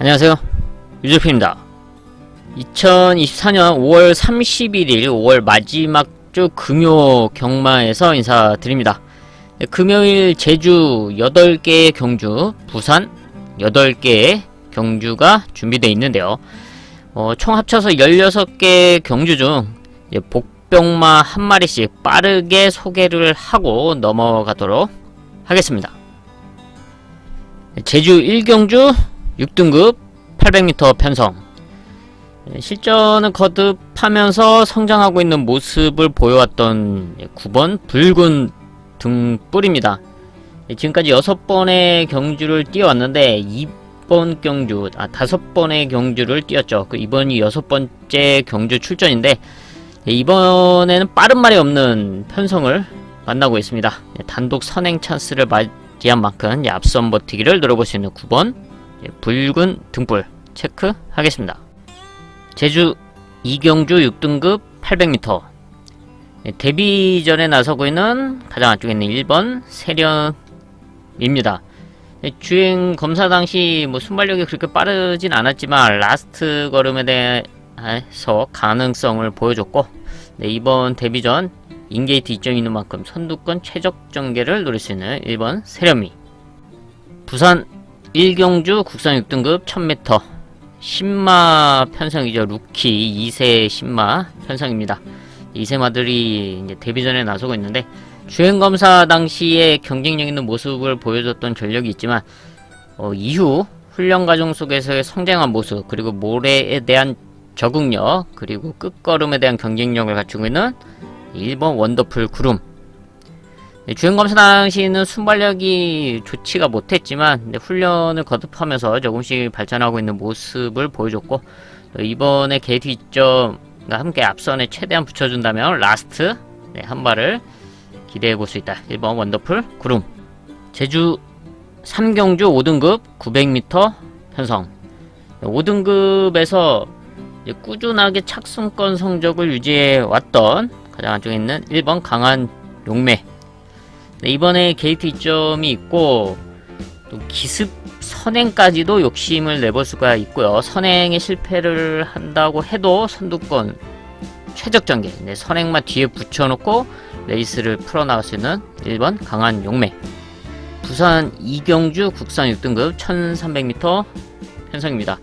안녕하세요, 유저피입니다. 2024년 5월 31일 5월 마지막 주 금요 경마에서 인사드립니다. 금요일 제주 8개의 경주, 부산 8개의 경주가 준비되어 있는데요. 총 합쳐서 16개의 경주 중 복병마 한 마리씩 빠르게 소개를 하고 넘어가도록 하겠습니다. 제주 1경주 6등급 800m 편성, 실전을 거듭하면서 성장하고 있는 모습을 보여왔던 9번 붉은 등불입니다. 지금까지 6번의 경주를 뛰어왔는데 이번 경주, 5번의 경주를 뛰었죠. 이번이 6번째 경주 출전인데 이번에는 빠른 말이 없는 편성을 만나고 있습니다. 단독 선행 찬스를 맞이한 만큼 앞선 버티기를 노려볼 수 있는 9번 붉은 등불 체크하겠습니다. 제주 2경주 6등급 800m, 데뷔전에 나서고 있는 가장 안쪽에 있는 1번 세련입니다. 주행 검사 당시 순발력이 그렇게 빠르진 않았지만 라스트 걸음에 대해서 가능성을 보여줬고, 이번 데뷔전 인게이트 이점이 있는 만큼 선두권 최적 전개를 노릴 수 있는 1번 세련미. 부산 1경주 국산 6등급 1000m 신마 편성이죠. 루키 2세 신마 편성입니다. 2세마들이 이제 데뷔전에 나서고 있는데 주행검사 당시에 경쟁력 있는 모습을 보여줬던 전력이 있지만 이후 훈련 과정 속에서의 성장한 모습, 그리고 모래에 대한 적응력, 그리고 끝걸음에 대한 경쟁력을 갖추고 있는 1번 원더풀 구름. 주행검사 당시는 순발력이 좋지가 못했지만 훈련을 거듭하면서 조금씩 발전하고 있는 모습을 보여줬고, 이번에 게이트 2점과 함께 앞선에 최대한 붙여준다면 라스트 한 발을 기대해볼 수 있다. 1번 원더풀 구름. 제주 3경주 5등급 900m 편성, 5등급에서 꾸준하게 착순권 성적을 유지해왔던 가장 안쪽에 있는 1번 강한 용매. 이번에 게이트 2점이 있고 또 기습 선행까지도 욕심을 내볼 수가 있고요. 선행에 실패를 한다고 해도 선두권 최적 전개, 선행만 뒤에 붙여놓고 레이스를 풀어나갈 수 있는 1번 강한 용매. 부산 2경주 국산 6등급 1300m 편성입니다.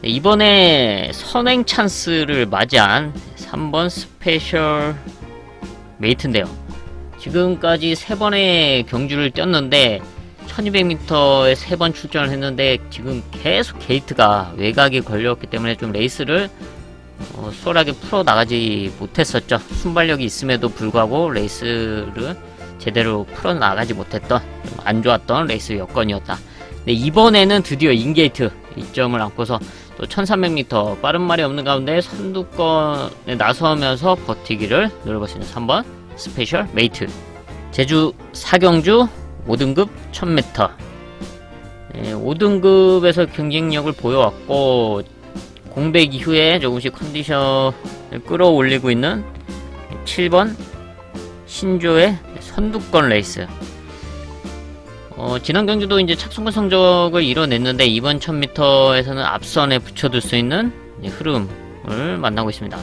이번에 선행 찬스를 맞이한 3번 스페셜 메이트인데요. 지금까지 3번의 경주를 뛰었는데 1200m에 3번 출전을 했는데 지금 계속 게이트가 외곽에 걸렸기 때문에 좀 레이스를 수월하게 풀어나가지 못했었죠. 순발력이 있음에도 불구하고 레이스를 제대로 풀어나가지 못했던 좀 안 좋았던 레이스 여건이었다. 근데 이번에는 드디어 인게이트 2점을 안고서 또 1300m 빠른 말이 없는 가운데 선두권에 나서면서 버티기를 노려볼 수 있는 3번 스페셜 메이트. 제주 4경주 5등급 1000m, 5등급에서 경쟁력을 보여왔고 공백 이후에 조금씩 컨디션을 끌어올리고 있는 7번 신조의 선두권 레이스. 지난 경주도 이제 착순권 성적을 이뤄냈는데 이번 1000m에서는 앞선에 붙여둘 수 있는 흐름을 만나고 있습니다.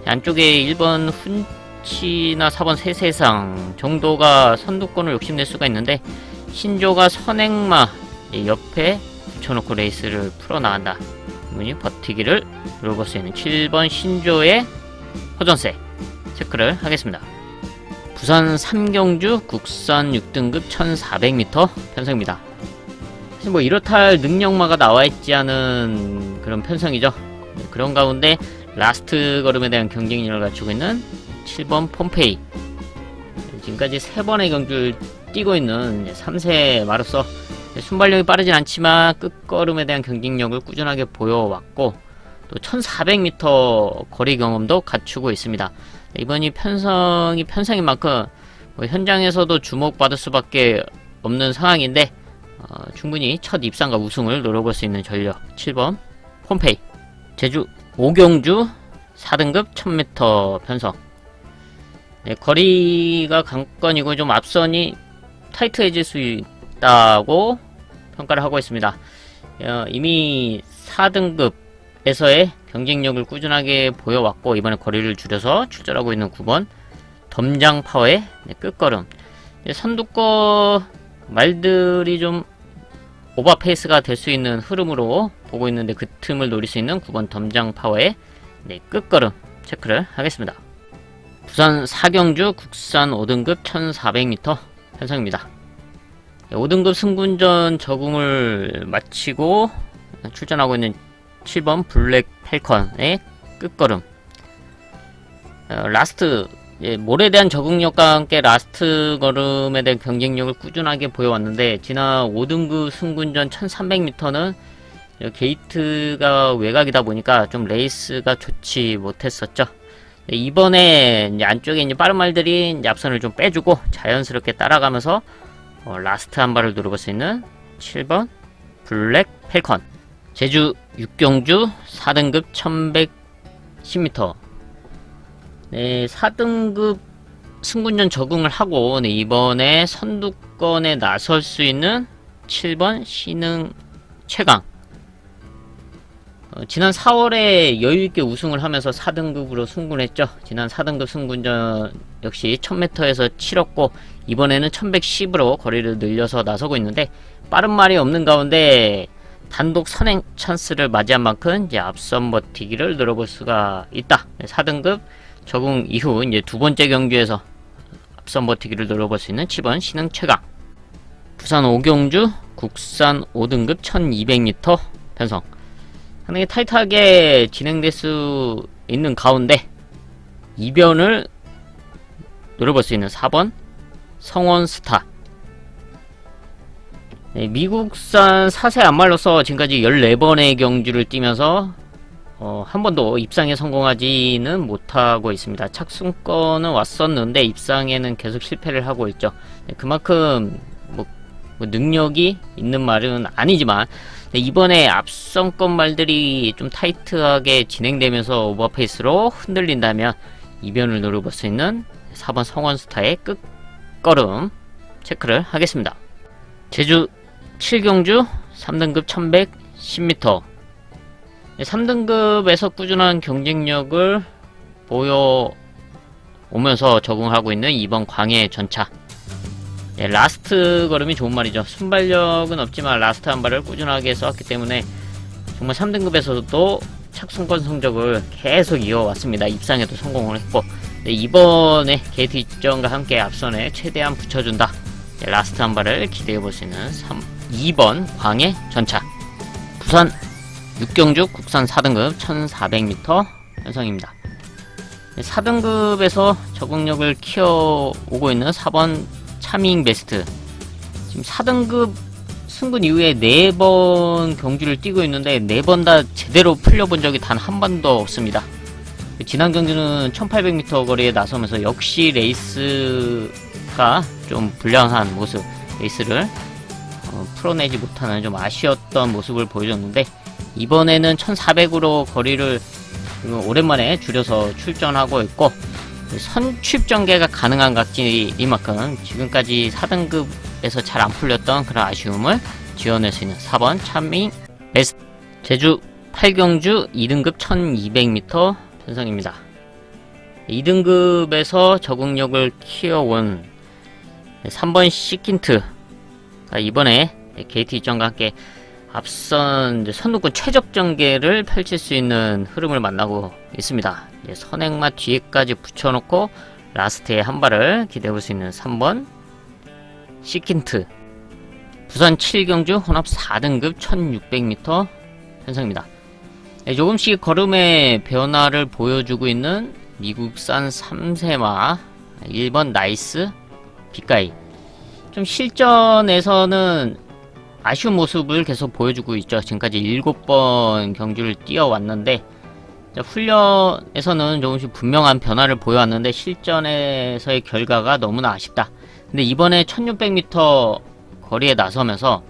안쪽에 1번 훈치나 4번 세세상 정도가 선두권을 욕심낼 수가 있는데 신조가 선행마 옆에 붙여놓고 레이스를 풀어나간다. 버티기를 노려볼 수 있는 7번 신조의 호전세 체크를 하겠습니다. 부산 3경주 국산 6등급 1400m 편성입니다. 사실 이렇다 할 능력마가 나와있지 않은 그런 편성이죠. 그런 가운데 라스트 걸음에 대한 경쟁력을 갖추고 있는 7번 폼페이. 지금까지 3번의 경주를 뛰고 있는 3세 마로서 순발력이 빠르진 않지만 끝걸음에 대한 경쟁력을 꾸준하게 보여왔고 또 1400m 거리 경험도 갖추고 있습니다. 이번이 편성인 만큼 현장에서도 주목받을 수밖에 없는 상황인데 충분히 첫 입상과 우승을 노려볼 수 있는 전력 7번 폼페이. 제주 5경주 4등급 1000m 편성, 거리가 관건이고 좀 앞선이 타이트해질 수 있다고 평가를 하고 있습니다. 이미 4등급에서의 경쟁력을 꾸준하게 보여왔고 이번에 거리를 줄여서 출전하고 있는 9번 덤장파워의 끝걸음. 선두권 말들이 좀 오버페이스가 될 수 있는 흐름으로 보고 있는데 그 틈을 노릴 수 있는 9번 덤장파워의 끝걸음 체크를 하겠습니다. 부산 사경주 국산 5등급 1400m 편성입니다. 5등급 승군전 적응을 마치고 출전하고 있는 7번 블랙 펠컨의 끝걸음. 라스트 몰에 대한 적응력과 함께 라스트 걸음에 대한 경쟁력을 꾸준하게 보여왔는데 지난 5등급 승군전 1300m는 게이트가 외곽이다 보니까 좀 레이스가 좋지 못했었죠. 이번에 이제 안쪽에 이제 빠른 말들이 이제 앞선을 좀 빼주고 자연스럽게 따라가면서 라스트 한 발을 누려볼 수 있는 7번 블랙 펠컨. 제주 육경주 4등급 1110m. 4등급 승군전 적응을 하고 이번에 선두권에 나설 수 있는 7번 신흥 최강. 지난 4월에 여유있게 우승을 하면서 4등급으로 승군했죠. 지난 4등급 승군전 역시 1000m에서 치렀고 이번에는 1110으로 거리를 늘려서 나서고 있는데 빠른 말이 없는 가운데 단독 선행 찬스를 맞이한 만큼 이제 앞선 버티기를 늘어볼 수가 있다. 4등급 적응 이후 이제 두 번째 경기에서 앞선 버티기를 늘어볼 수 있는 7번 신흥 최강. 부산 오경주 국산 5등급 1200m 편성. 상당히 타이트하게 진행될 수 있는 가운데 이변을 노려볼 수 있는 4번 성원스타. 미국산 4세 안말로서 지금까지 14번의 경주를 뛰면서 한 번도 입상에 성공하지는 못하고 있습니다. 착순권은 왔었는데 입상에는 계속 실패를 하고 있죠. 그만큼 뭐 능력이 있는 말은 아니지만 이번에 앞선권 말들이 좀 타이트하게 진행되면서 오버페이스로 흔들린다면 이변을 노려볼 수 있는 4번 성원스타의 끝걸음 체크를 하겠습니다. 제주 7경주 3등급 1110m. 3등급에서 꾸준한 경쟁력을 보여오면서 적응하고 있는 2번 광해 전차. 라스트 걸음이 좋은 말이죠. 순발력은 없지만 라스트 한 발을 꾸준하게 써왔기 때문에 정말 3등급에서도 착순권 성적을 계속 이어왔습니다. 입상에도 성공을 했고 이번에 게이트 이전과 함께 앞선에 최대한 붙여준다. 라스트 한 발을 기대해볼 수 있는 2번 광해 전차. 부산 육경주 국산 4등급 1400m 편성입니다. 4등급에서 적응력을 키워오고 있는 4번 차밍 베스트. 지금 4등급 승군 이후에 4번 경주를 뛰고 있는데 4번 다 제대로 풀려본 적이 단 한 번도 없습니다. 지난 경주는 1800m 거리에 나서면서 역시 레이스가 좀 불량한 모습, 레이스를 풀어내지 못하는 좀 아쉬웠던 모습을 보여줬는데 이번에는 1400으로 거리를 오랜만에 줄여서 출전하고 있고 선취입 전개가 가능한 각지이만큼 지금까지 4등급에서 잘 안 풀렸던 그런 아쉬움을 지어낼 수 있는 4번 차밍 베스트. 제주 8경주 2등급 1200m 편성입니다. 2등급에서 적응력을 키워온 3번 시킨트. 이번에 게이트 이전과 함께 앞선 선두권 최적 전개를 펼칠 수 있는 흐름을 만나고 있습니다. 선행마 뒤에까지 붙여놓고 라스트에 한 발을 기대해볼 수 있는 3번 시킨트. 부산 7경주 혼합 4등급 1600m 편성입니다. 조금씩 걸음의 변화를 보여주고 있는 미국산 3세마 1번 나이스 빗가이. 좀 실전에서는 아쉬운 모습을 계속 보여주고 있죠. 지금까지 7번 경주를 뛰어왔는데 훈련에서는 조금씩 분명한 변화를 보여왔는데 실전에서의 결과가 너무나 아쉽다. 근데 이번에 1600m 거리에 나서면서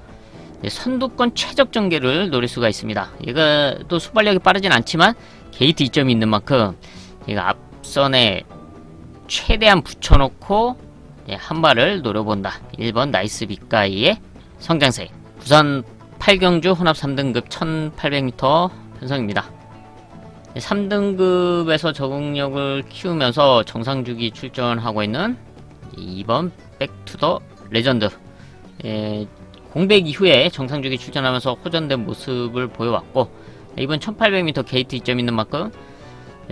선두권 최적 전개를 노릴 수가 있습니다. 얘가 또 수발력이 빠르진 않지만 게이트 이점이 있는 만큼 얘가 앞선에 최대한 붙여놓고 한 발을 노려본다. 1번 나이스 빗가이의 성장세. 부산 8경주 혼합 3등급 1800m 편성입니다. 3등급에서 적응력을 키우면서 정상주기 출전하고 있는 2번 백투더 레전드. 공백 이후에 정상주기 출전하면서 호전된 모습을 보여왔고, 이번 1800m 게이트 이점 있는 만큼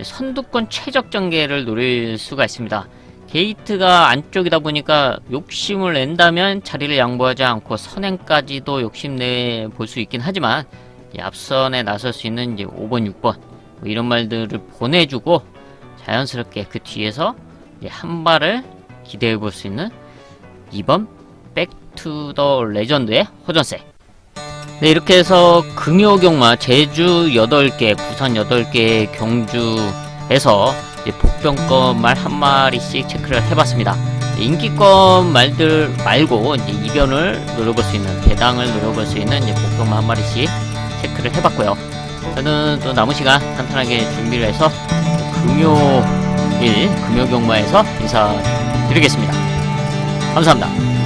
선두권 최적 전개를 노릴 수가 있습니다. 게이트가 안쪽이다 보니까 욕심을 낸다면 자리를 양보하지 않고 선행까지도 욕심내 볼 수 있긴 하지만, 앞선에 나설 수 있는 이제 5번, 6번 뭐 이런 말들을 보내주고 자연스럽게 그 뒤에서 한 발을 기대해 볼 수 있는 2번 백투더 레전드의 호전세. 네, 이렇게 해서 금요경마 제주 8개, 부산 8개 경주에서 복병권 말 한 마리씩 체크를 해봤습니다. 인기권 말들 말고 이제 이변을 노려볼 수 있는, 대당을 노려볼 수 있는 이제 복병만 한 마리씩 체크를 해봤고요. 저는 또 남은 시간 탄탄하게 준비를 해서 금요경마에서 인사드리겠습니다. 감사합니다.